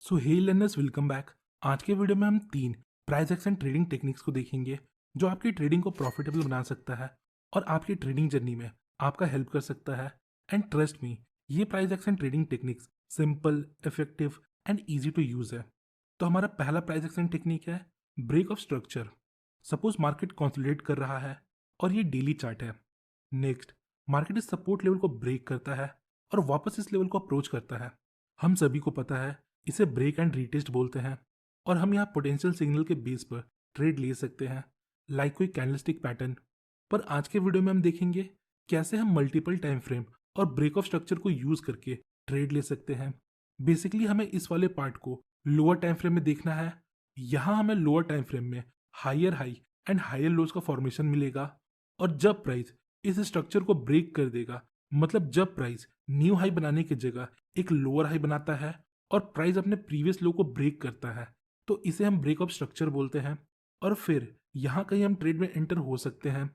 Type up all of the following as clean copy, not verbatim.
सो हे learners, welcome back. आज के video में हम तीन प्राइस एक्शन ट्रेडिंग टेक्निक्स को देखेंगे जो आपकी ट्रेडिंग को प्रॉफिटेबल बना सकता है और आपकी ट्रेडिंग जर्नी में आपका हेल्प कर सकता है। एंड ट्रस्ट मी, ये price action trading techniques simple, effective and easy to use है। तो हमारा पहला प्राइस एक्शन टेक्निक है break of structure. Suppose market consolidate कर रहा है और ये डेली चार्ट है। नेक्स्ट, मार्केट इस सपोर्ट लेवल को ब्रेक करता है और वापस इस लेवल को अप्रोच करता है। हम सभी को पता है इसे ब्रेक एंड रीटेस्ट बोलते हैं और हम यहाँ पोटेंशियल सिग्नल के बेस पर ट्रेड ले सकते हैं, लाइक कोई कैंडलस्टिक पैटर्न। पर आज के वीडियो में हम देखेंगे कैसे हम मल्टीपल टाइम फ्रेम और ब्रेक ऑफ स्ट्रक्चर को यूज करके ट्रेड ले सकते हैं। बेसिकली हमें इस वाले पार्ट को लोअर टाइम फ्रेम में देखना है। यहाँ हमें लोअर टाइम फ्रेम में higher high and higher lows का फॉर्मेशन मिलेगा और जब प्राइस इस स्ट्रक्चर को ब्रेक कर देगा, मतलब जब प्राइस न्यू हाई बनाने की जगह एक लोअर हाई बनाता है और प्राइस अपने प्रीवियस लो को ब्रेक करता है, तो इसे हम ब्रेक ऑफ स्ट्रक्चर बोलते हैं। और फिर यहाँ कहीं हम ट्रेड में एंटर हो सकते हैं।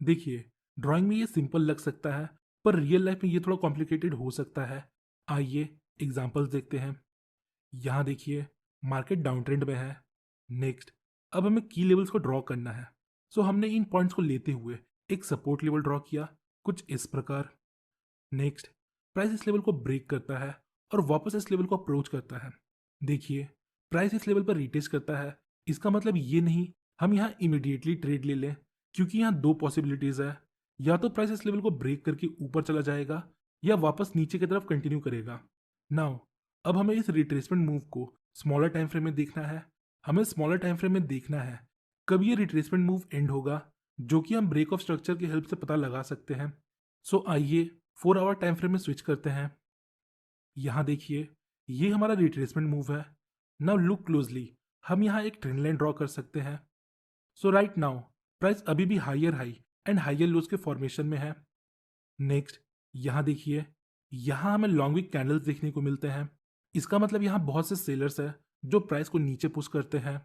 देखिए, ड्राइंग में ये सिंपल लग सकता है पर रियल लाइफ में ये थोड़ा कॉम्प्लिकेटेड हो सकता है। आइए एग्जांपल्स देखते हैं। यहाँ देखिए, मार्केट डाउन ट्रेंड में है। नेक्स्ट, अब हमें की लेवल्स को ड्रॉ करना है। सो हमने इन पॉइंट्स को लेते हुए एक सपोर्ट लेवल ड्रॉ किया, कुछ इस प्रकार। नेक्स्ट, प्राइस इस लेवल को ब्रेक करता है और वापस इस लेवल को अप्रोच करता है। देखिए, प्राइस इस लेवल पर रिटेस्ट करता है। इसका मतलब ये नहीं हम यहाँ इमिडिएटली ट्रेड ले लें, क्योंकि यहाँ दो पॉसिबिलिटीज है। या तो प्राइस इस लेवल को ब्रेक करके ऊपर चला जाएगा या वापस नीचे की तरफ कंटिन्यू करेगा। नाउ, अब हमें इस रिट्रेसमेंट मूव को स्मॉलर टाइम फ्रेम में देखना है। हमें स्मॉलर टाइम फ्रेम में देखना है कब ये रिट्रेसमेंट मूव एंड होगा, जो कि हम ब्रेक ऑफ स्ट्रक्चर की हेल्प से पता लगा सकते हैं। सो आइए 4 आवर टाइम फ्रेम में स्विच करते हैं। यहाँ देखिए, ये हमारा रिट्रेसमेंट मूव है। नाउ लुक क्लोजली, हम यहाँ एक ट्रेंड लाइन ड्रॉ कर सकते हैं। सो राइट नाउ प्राइस अभी भी higher high and higher lows के फॉर्मेशन में है। नेक्स्ट, यहाँ देखिए, यहाँ हमें लॉन्ग वीक कैंडल्स देखने को मिलते हैं। इसका मतलब यहाँ बहुत से सेलर्स है जो प्राइस को नीचे पुश करते हैं।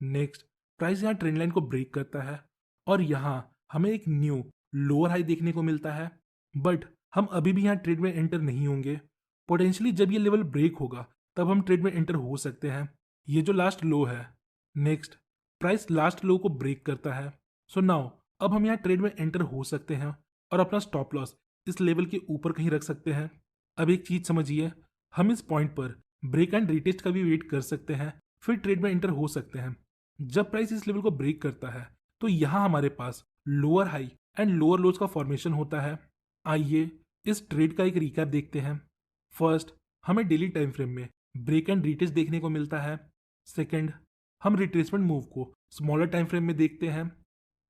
नेक्स्ट, प्राइस यहाँ ट्रेंड लाइन को ब्रेक करता है और यहाँ हमें एक न्यू लोअर हाई देखने को मिलता है। बट हम अभी भी यहाँ ट्रेड में एंटर नहीं होंगे। पोटेंशियली जब ये लेवल ब्रेक होगा तब हम ट्रेड में एंटर हो सकते हैं। ये जो लास्ट लो है। नेक्स्ट, प्राइस लास्ट लो को ब्रेक करता है। सो नाउ अब हम यहाँ ट्रेड में एंटर हो सकते हैं और अपना स्टॉप लॉस इस लेवल के ऊपर कहीं रख सकते हैं। अब एक चीज समझिए, हम इस पॉइंट पर ब्रेक एंड रिटेस्ट का भी वेट कर सकते हैं, फिर ट्रेड में एंटर हो सकते हैं। जब प्राइस इस लेवल को ब्रेक करता है तो यहाँ हमारे पास lower high and lower lows का फॉर्मेशन होता है। आइए इस ट्रेड का एक रिकैप देखते हैं। फर्स्ट, हमें डेली टाइम फ्रेम में ब्रेक एंड रिटेस्ट देखने को मिलता है। सेकंड, हम रिट्रेसमेंट मूव को स्मॉलर टाइम फ्रेम में देखते हैं।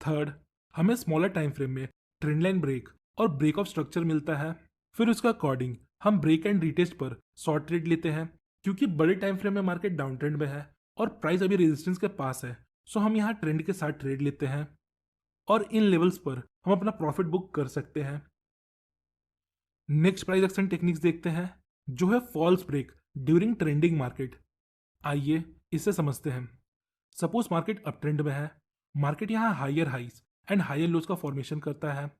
थर्ड, हमें स्मॉलर टाइम फ्रेम में ट्रेंड लाइन ब्रेक और ब्रेक ऑफ स्ट्रक्चर मिलता है। फिर उसका अकॉर्डिंग हम ब्रेक एंड रिटेस्ट पर शॉर्ट ट्रेड लेते हैं, क्योंकि बड़े टाइम फ्रेम में मार्केट डाउन ट्रेंड में है और प्राइस अभी रेजिस्टेंस के पास है। सो हम यहाँ ट्रेंड के साथ ट्रेड लेते हैं और इन लेवल्स पर हम अपना प्रॉफिट बुक कर सकते हैं। नेक्स्ट प्राइस एक्शन टेक्निक्स देखते हैं, जो है false break during trending market. आइए इसे समझते हैं। सपोज मार्केट अप ट्रेंड में है। मार्केट यहाँ हायर हाइस एंड हायर लोज का फॉर्मेशन करता है।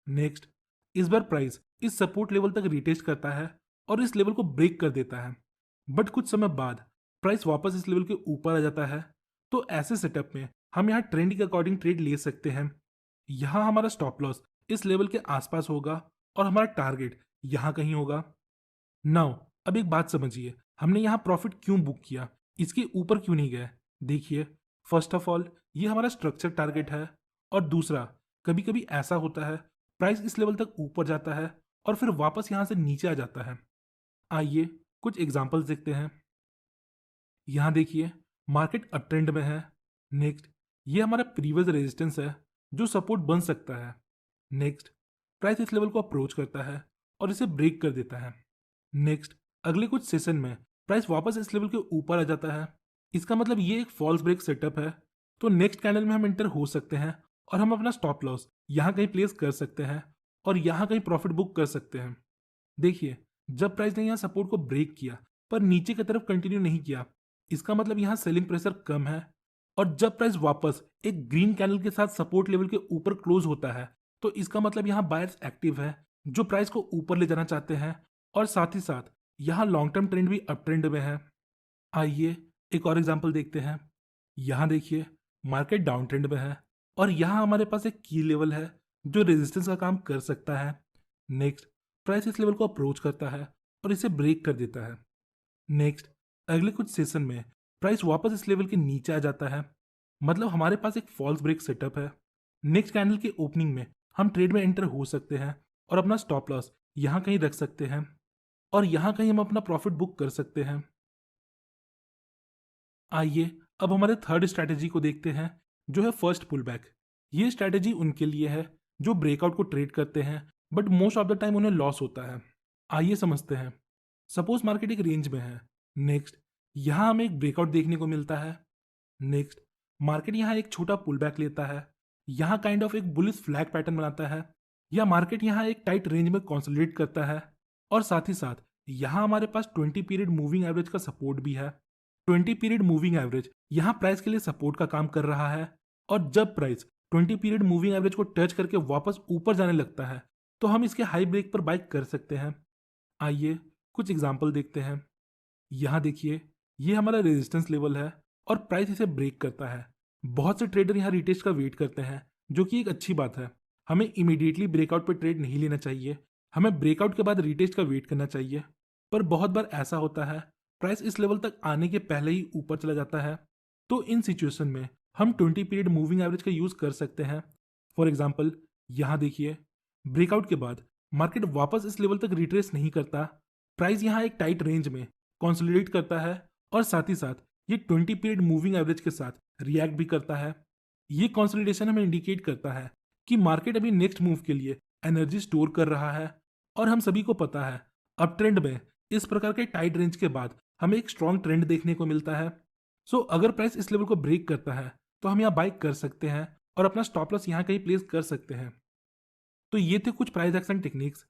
नेक्स्ट, इस बार प्राइस इस सपोर्ट लेवल तक रिटेस्ट करता है और इस लेवल को ब्रेक कर देता है। बट कुछ समय बाद प्राइस वापस इस लेवल के ऊपर आ जाता है। तो ऐसे सेटअप में हम यहाँ ट्रेंड के अकॉर्डिंग ट्रेड ले सकते हैं। यहाँ हमारा स्टॉप लॉस इस लेवल के आसपास होगा और हमारा टारगेट यहाँ कहीं होगा। नाउ, अब एक बात समझिए, हमने यहाँ प्रॉफिट क्यों बुक किया, इसके ऊपर क्यों नहीं गए। देखिए, फर्स्ट ऑफ ऑल ये हमारा स्ट्रक्चर टारगेट है और दूसरा, कभी कभी ऐसा होता है प्राइस इस लेवल तक ऊपर जाता है और फिर वापस यहाँ से नीचे आ जाता है। आइए कुछ एग्जांपल्स देखते हैं। यहाँ देखिए, मार्केट अप ट्रेंड में है। नेक्स्ट, ये हमारा प्रीवियस रेजिस्टेंस है जो सपोर्ट बन सकता है। नेक्स्ट, प्राइस इस लेवल को अप्रोच करता है और इसे ब्रेक कर देता है। नेक्स्ट, अगले कुछ सेशन में प्राइस वापस इस लेवल के ऊपर आ जाता है। इसका मतलब ये एक फॉल्स ब्रेक सेटअप है। तो नेक्स्ट कैंडल में हम एंटर हो सकते हैं और हम अपना स्टॉप लॉस यहाँ कहीं प्लेस कर सकते हैं और यहाँ कहीं प्रॉफिट बुक कर सकते हैं। देखिए, जब प्राइस ने यहाँ सपोर्ट को ब्रेक किया पर नीचे की तरफ कंटिन्यू नहीं किया, इसका मतलब यहाँ सेलिंग प्रेशर कम है। और जब प्राइस वापस एक ग्रीन कैंडल के साथ सपोर्ट लेवल के ऊपर क्लोज होता है, तो इसका मतलब यहाँ बायर्स एक्टिव है जो प्राइस को ऊपर ले जाना चाहते हैं और साथ ही साथ यहाँ लॉन्ग टर्म ट्रेंड भी अप ट्रेंड में है। आइए एक और एग्जांपल देखते हैं। यहाँ देखिए, मार्केट डाउन ट्रेंड में है और यहाँ हमारे पास एक की लेवल है जो रेजिस्टेंस का काम कर सकता है। नेक्स्ट, प्राइस इस लेवल को अप्रोच करता है और इसे ब्रेक कर देता है। नेक्स्ट, अगले कुछ सेशन में प्राइस वापस इस लेवल के नीचे आ जाता है, मतलब हमारे पास एक फॉल्स ब्रेक सेटअप है। नेक्स्ट कैंडल की ओपनिंग में हम ट्रेड में एंटर हो सकते हैं और अपना स्टॉप लॉस यहाँ कहीं रख सकते हैं और यहाँ कहीं हम अपना प्रॉफिट बुक कर सकते हैं। आइए अब हमारे थर्ड स्ट्रैटेजी को देखते हैं, जो है फर्स्ट पुल बैक। ये स्ट्रैटेजी उनके लिए है जो ब्रेकआउट को ट्रेड करते हैं but most of the time उन्हें लॉस होता है। आइए समझते हैं। सपोज मार्केट एक रेंज में है। नेक्स्ट, यहाँ हमें एक ब्रेकआउट देखने को मिलता है। नेक्स्ट, मार्केट यहाँ एक छोटा पुल बैक लेता है, यहाँ काइंड ऑफ एक बुलिश फ्लैग पैटर्न बनाता है, या मार्केट यहाँ एक टाइट रेंज में कंसोलिडेट करता है और साथ ही साथ यहाँ हमारे पास 20 पीरियड मूविंग एवरेज का सपोर्ट भी है। 20 पीरियड मूविंग एवरेज यहाँ प्राइस के लिए सपोर्ट का काम कर रहा है और जब प्राइस 20 पीरियड मूविंग एवरेज को टच करके वापस ऊपर जाने लगता है तो हम इसके हाई ब्रेक पर बाइक कर सकते हैं। आइए कुछ एग्जाम्पल देखते हैं। यहाँ देखिए, ये हमारा रेजिस्टेंस लेवल है और प्राइस इसे ब्रेक करता है। बहुत से ट्रेडर यहाँ रिटेस्ट का वेट करते हैं, जो कि एक अच्छी बात है। हमें इमीडिएटली ब्रेकआउट पर ट्रेड नहीं लेना चाहिए, हमें ब्रेकआउट के बाद रिटेस्ट का वेट करना चाहिए। पर बहुत बार ऐसा होता है, प्राइस इस लेवल तक आने के पहले ही ऊपर चला जाता है, तो इन सिचुएशन में हम 20 पीरियड मूविंग एवरेज का यूज़ कर सकते हैं। फॉर एग्जाम्पल, यहाँ देखिए, ब्रेकआउट के बाद मार्केट वापस इस लेवल तक रिट्रेस नहीं करता, प्राइस यहाँ एक टाइट रेंज में कंसोलिडेट करता है और साथ ही साथ ये 20 पीरियड मूविंग एवरेज के साथ रिएक्ट भी करता है। ये कंसोलिडेशन हमें इंडिकेट करता है कि मार्केट अभी नेक्स्ट मूव के लिए एनर्जी स्टोर कर रहा है और हम सभी को पता है अप ट्रेंड में इस प्रकार के टाइट रेंज के बाद हमें एक स्ट्रॉन्ग ट्रेंड देखने को मिलता है। सो अगर प्राइस इस लेवल को ब्रेक करता है तो हम यहाँ बाई कर सकते हैं और अपना स्टॉप लॉस यहाँ कहीं प्लेस कर सकते हैं। तो ये थे कुछ प्राइस एक्शन टेक्निक्स